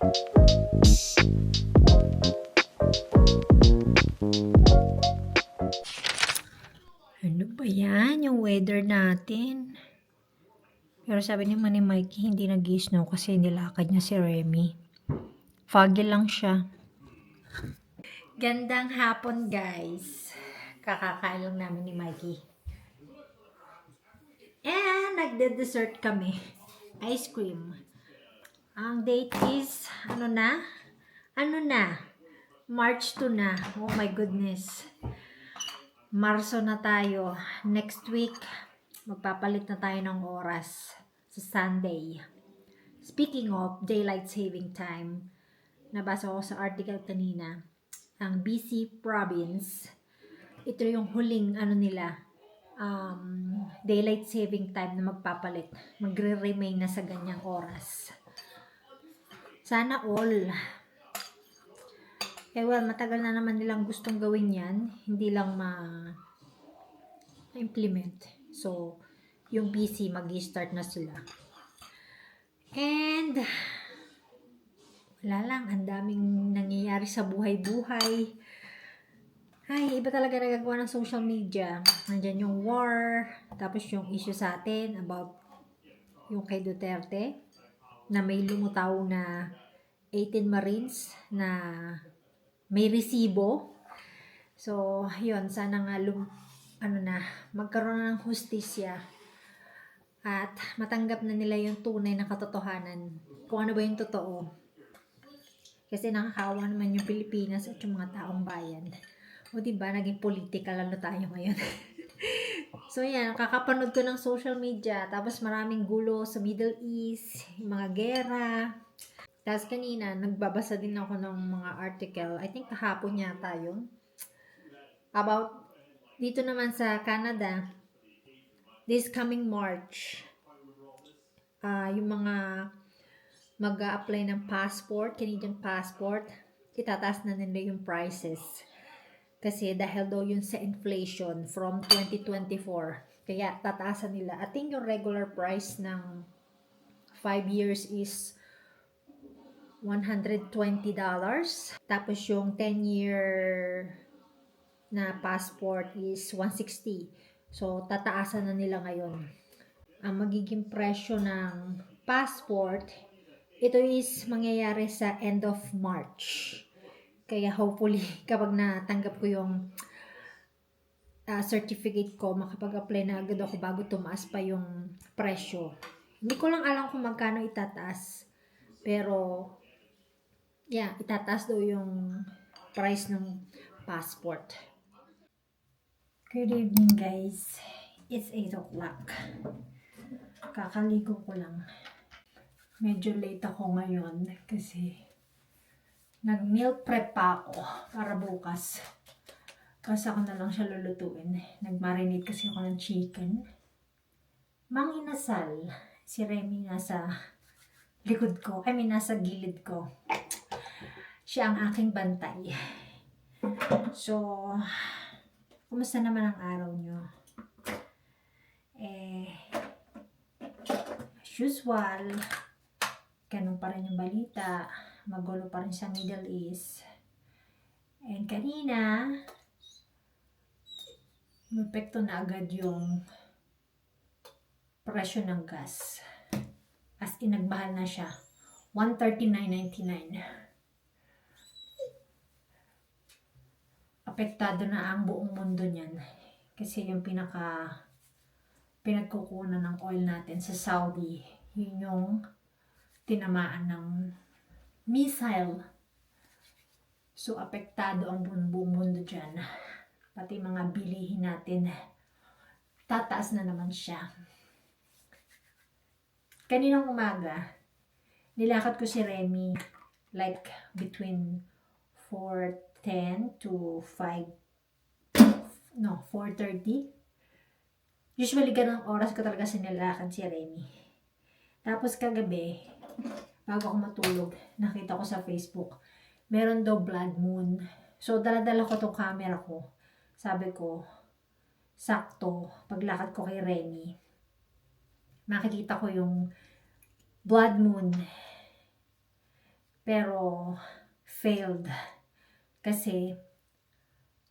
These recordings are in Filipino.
Ano ba yan? Yung weather natin. Pero sabi naman ni Mikey, hindi nag-snow kasi nilakad niya si Remy. Foggy lang siya. Gandang hapon, guys. Kakakain lang namin ni Mikey. And nagde-dessert kami. Ice cream. Ang date is, ano na? March 2 na. Oh my goodness. Marso na tayo. Next week, magpapalit na tayo ng oras sa Sunday. Speaking of daylight saving time, nabasa ko sa article kanina, ang BC province, ito yung huling daylight saving time na magpapalit. Magre-remain na sa ganyang oras. Sana all. Well, matagal na naman nilang gustong gawin yan. Hindi lang ma-implement. So, yung BC, mag-start na sila. And, wala lang. Ang daming nangyayari sa buhay-buhay. Ay, iba talaga nagagawa ng social media. Nandyan yung war. Tapos yung issue sa atin about yung kay Duterte. Na may lumutaw na 18 Marines na may resibo. So, yun, sana nga magkaroon ng hustisya at matanggap na nila yung tunay na katotohanan. Kung ano ba yung totoo. Kasi nakakaawa naman yung Pilipinas at yung mga taong bayan. O diba, naging political tayo ngayon. So yan, kakapanood ko ng social media, tapos maraming gulo sa Middle East, mga gera. Tapos kanina, nagbabasa din ako ng mga article, I think kahapon yata yun, about dito naman sa Canada, this coming March, yung mga mag-a-apply ng passport, Canadian passport, itataas na nila yung prices. Kasi dahil daw yun sa inflation from 2024, kaya tataasan nila. I think yung regular price ng 5 years is $120. Tapos yung 10-year na passport is $160. So, tataasan na nila ngayon. Ang magiging presyo ng passport, ito is mangyayari sa end of March. Kaya hopefully, kapag natanggap ko yung certificate ko, makapag-apply na agad ako bago tumaas pa yung presyo. Hindi ko lang alam kung magkano itataas. Pero, yeah, itataas daw yung price ng passport. Good evening, guys. It's 8 o'clock. Kakaligo ko lang. Medyo late ako ngayon kasi nag-meal prep pa ako para bukas. Kasi ako na lang siya lulutuin. Nag-marinate kasi ako ng chicken. Mang inasal, si Remy nasa likod ko. Nasa gilid ko. Siya ang aking bantay. So, kumusta naman ang araw nyo? As usual, ganun pa rin yung balita. Magulo pa rin sa Middle East. And kanina, epekto na agad yung presyo ng gas. As in, nagbahal na siya. $139.99. Apektado na ang buong mundo niyan. Kasi yung pinagkukunan ng oil natin sa Saudi, yun yung tinamaan ng missile. So, apektado ang buong mundo dyan. Pati mga bilihin natin, tataas na naman siya. Kaninang umaga, nilakad ko si Remy like between 4:10 to 4:30. Usually, ganang oras ko talaga sinilakad si Remy. Tapos kagabi, bago ako matulog, nakita ko sa Facebook, meron daw blood moon. So, dala-dala ko tong camera ko. Sabi ko, sakto, paglakad ko kay Remy, makikita ko yung blood moon. Pero, failed. Kasi,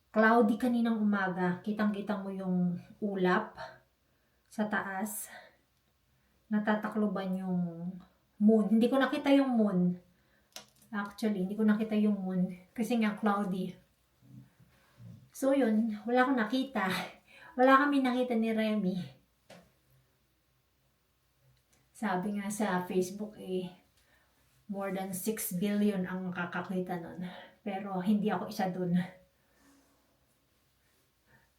cloudy kaninang umaga. Kitang-kita mo yung ulap sa taas. Natatakloban yung moon. Hindi ko nakita yung moon. Actually, hindi ko nakita yung moon. Kasi nga cloudy. So yun, wala akong nakita. Wala kami nakita ni Remy. Sabi nga sa Facebook more than 6 billion ang makakakita nun. Pero hindi ako isa dun.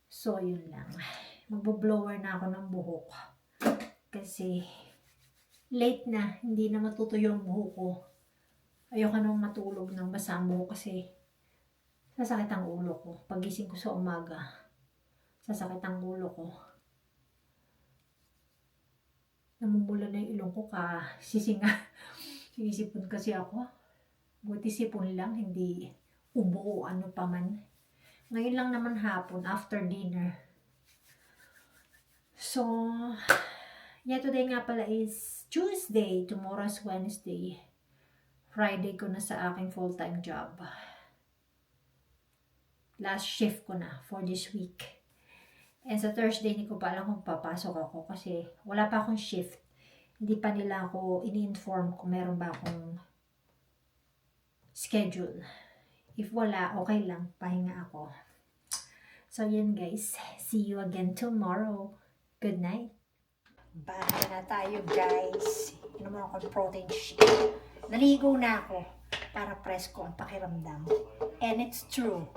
So yun lang. Magbo-blower na ako ng buhok. Kasi late na, hindi na matutuyo yung buhok ko. Ayoko nang matulog ng basa ang buhok kasi sasakit ang ulo ko. Pagising ko sa umaga, sasakit ang ulo ko. Namumula na yung ilong ko sisinga. Sinisipon kasi ako. Buti sipon lang, hindi ubo o ano pa man. Ngayon lang naman hapon, after dinner. So, today nga pala is Tuesday. Tomorrow's Wednesday. Friday ko na sa aking full-time job. Last shift ko na for this week. And sa Thursday, hindi ko pa alam kung papasok ako kasi wala pa akong shift. Hindi pa nila ako ini-inform kung meron ba akong schedule. If wala, okay lang. Pahinga ako. So, yun guys. See you again tomorrow. Good night. Bahay na tayo guys. Inom ako ng protein shake. Naligo na ako para presko ang pakiramdam. And it's true.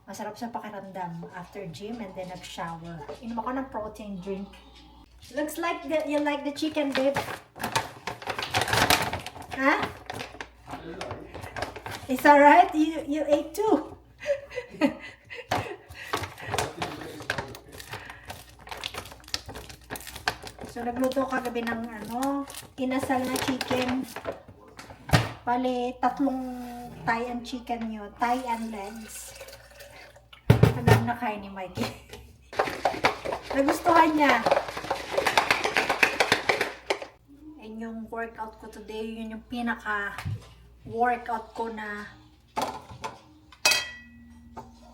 Masarap sa pakiramdam after gym and then nag-shower. Inom ako ng protein drink. Looks like you like the chicken, babe. Huh? It's alright? You ate too. So, nagluto kagabi ng inasal na chicken. Bale, 3 Thai and chicken yun. Thai and legs. Hanggang nakain ni Mikey. Nagustuhan niya. And yung workout ko today, yun yung pinaka-workout ko na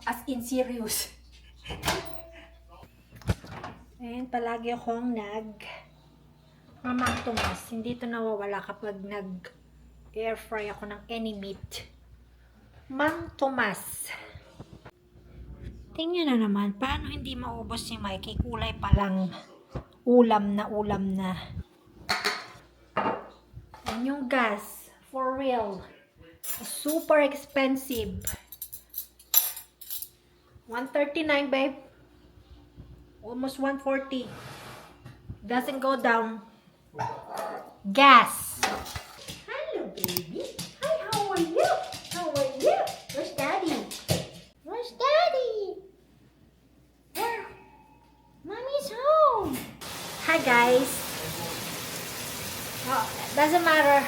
as in serious. And palagi akong Mamang Tomas. Hindi ito nawawala kapag air fry ako ng any meat. Mang Tomas. Tingnan na naman, paano hindi maubos si Mikey? Kulay pa lang. Ulam na. And yung gas, for real, super expensive. 139, babe. Almost 140. Doesn't go down. Gas. Hello, baby. Hi, how are you? How are you? Where's Daddy? Where's Daddy? Where? Mommy's home. Hi, guys. Oh, doesn't matter.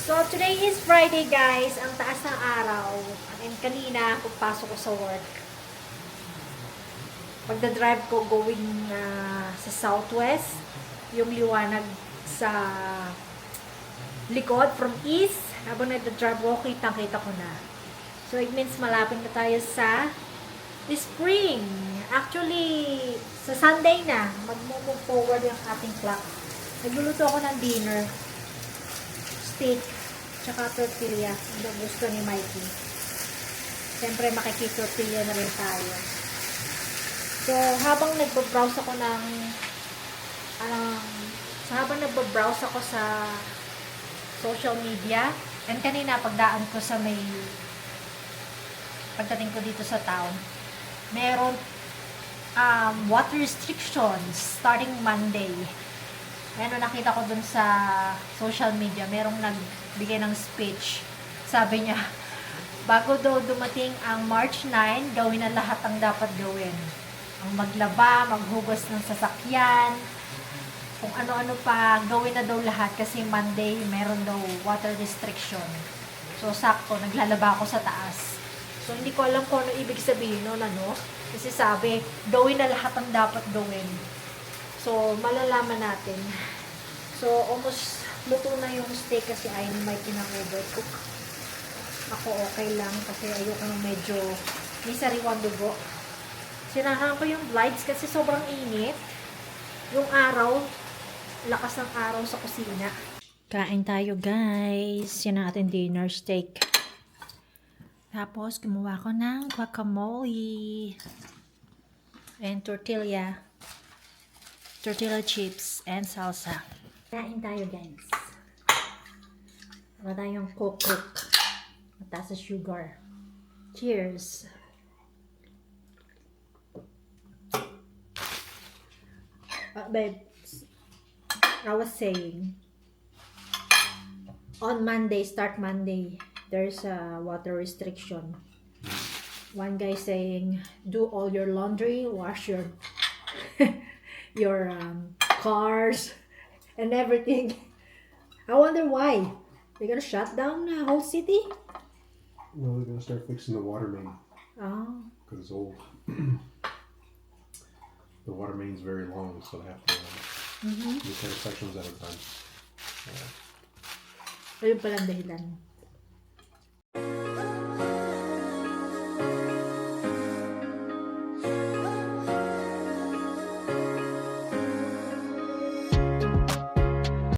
So, today is Friday, guys. Ang taas ng araw. And kanina, pagpasok ko sa work, pagdadrive ko going sa southwest, yung liwanag sa likod from east, habang nagdadrive ko, kitang-kita ko na. So, it means malapit na tayo sa spring. Actually, sa Sunday na, mag-move forward yung ating clock. Nagluluto ako ng dinner. Steak, tsaka tortilla. Ang gusto ni Mikey. Siyempre, makikitortilla na rin tayo. So, habang nagbabrowse ako sa social media, and kanina pagdaan ko sa pagdating ko dito sa town, meron water restrictions starting Monday. Ano, nakita ko dun sa social media, merong nagbigay ng speech. Sabi niya, bago daw dumating ang March 9, gawin na lahat ang dapat gawin. Ang maglaba, maghugas ng sasakyan, kung ano-ano pa, gawin na daw lahat kasi Monday meron daw water restriction. So, sakto, naglalaba ako sa taas. So, hindi ko alam kung ano ibig sabihin nun, kasi sabi, gawin na lahat ang dapat gawin. So, malalaman natin. So, almost luto na yung steak kasi ayaw ni Mike ng overcook. Ako okay lang kasi ayoko nang medyo may sariwang dugo. Sinahan ko yung lights kasi sobrang init. Yung araw, lakas ng araw sa kusina. Kain tayo guys. Yan ang ating dinner steak. Tapos gumawa ko ng guacamole. And tortilla. Tortilla chips and salsa. Kain tayo guys. Wala tayong cook. Mataas sa sugar. Cheers! Babe, I was saying, on Monday, start Monday, there's a water restriction. One guy saying, do all your laundry, wash your your cars and everything. I wonder why. They're gonna shut down the whole city? No, they're gonna start fixing the water main Oh. because it's old. The water main's very long, so they have to repair sections at a time. Ayun palang dahilan.